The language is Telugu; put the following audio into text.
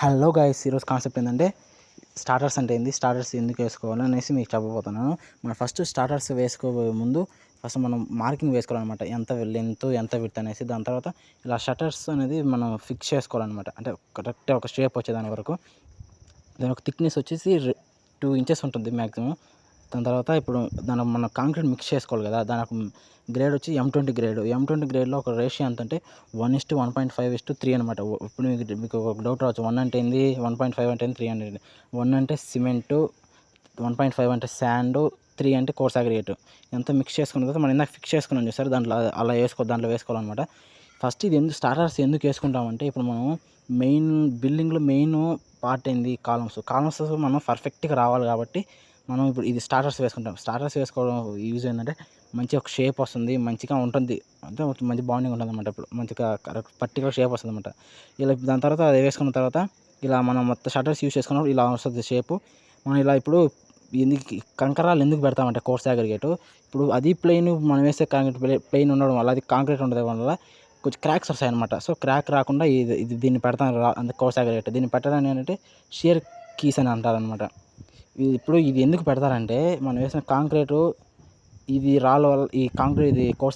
హలో గైస్, ఈరోజు కాన్సెప్ట్ ఏంటంటే స్టార్టర్స్ అంటే ఏంది, స్టార్టర్స్ ఎందుకు వేసుకోవాలి అనేసి మీకు చెప్పబోతున్నాను. మనం ఫస్ట్ స్టార్టర్స్ వేసుకోబోయే ముందు ఫస్ట్ మనం మార్కింగ్ వేసుకోవాలన్నమాట. ఎంత లెంత్ ఎంత విడ్త్ అనేసి. దాని తర్వాత ఇలా షట్టర్స్ అనేది మనం ఫిక్స్ చేసుకోవాలన్నమాట. అంటే కరెక్ట్ ఒక షేప్ వచ్చేదాని వరకు. దాని ఒక థిక్నెస్ వచ్చేసి 2 ఇంచెస్ ఉంటుంది మ్యాక్సిమం. దాని తర్వాత ఇప్పుడు దానికి మనం కాంక్రీట్ మిక్స్ చేసుకోవాలి కదా. దానికి గ్రేడ్ వచ్చి M20 గ్రేడ్. M20 గ్రేడ్లో ఒక రేషియో ఎంత అంటే 1:1.5:3 అనమాట. ఇప్పుడు మీకు ఒక డౌట్ రావచ్చు, 1 అంటే ఏంది, 1.5 అంటే 3 అంటే 1 అంటే సిమెంటు, 1.5 అంటే శాండు, 3 అంటే కోర్స్ అగ్రిగేట్. ఎంత మిక్స్ చేసుకున్న తర్వాత మనం ఇందాక ఫిక్స్ చేసుకున్నాం చూసారు, దాంట్లో దాంట్లో వేసుకోవాలన్నమాట. ఫస్ట్ ఇది స్టార్టర్స్ ఎందుకు వేసుకుంటామంటే, ఇప్పుడు మనం బిల్డింగ్లో మెయిన్ పార్ట్ ఏంది, కాలమ్స్ మనం పర్ఫెక్ట్గా రావాలి కాబట్టి మనం ఇప్పుడు ఇది స్టార్టర్స్ వేసుకుంటాం. స్టార్టర్స్ వేసుకోవడం యూజ్ ఏంటంటే మంచి ఒక షేప్ వస్తుంది, మంచిగా ఉంటుంది, అంటే మంచి బాండింగ్ ఉంటుంది అనమాట. ఇప్పుడు మంచిగా కరెక్ట్ పర్టికులర్ షేప్ వస్తుంది అనమాట. ఇలా దాని తర్వాత అది వేసుకున్న తర్వాత ఇలా మనం మొత్తం షట్టర్స్ యూజ్ చేసుకున్నప్పుడు ఇలా వస్తుంది షేపు. మనం ఇలా ఇప్పుడు కంకరాలు ఎందుకు పెడతామంటే కోర్స్ అగ్రిగేట్, ఇప్పుడు అది ప్లెయిన్, మనం వేసే కాంక్రీట్ ప్లెయిన్ ఉండడం వల్ల, అది కాంక్రీట్ ఉండడం వల్ల కొంచెం క్రాక్స్ వస్తాయన్నమాట. సో క్రాక్ రాకుండా ఇది దీన్ని పెడతాను అంత కోర్స్ అగ్రిగేట్. దీన్ని పెట్టడానికి ఏంటంటే షియర్ కీస్ అని అంటారనమాట. ఇప్పుడు ఇది ఎందుకు పెడతారంటే, మనం వేసిన కాంక్రీటు ఇది రాళ్ళ వల్ల, ఈ కాంక్రీట్ ఇది కోర్స్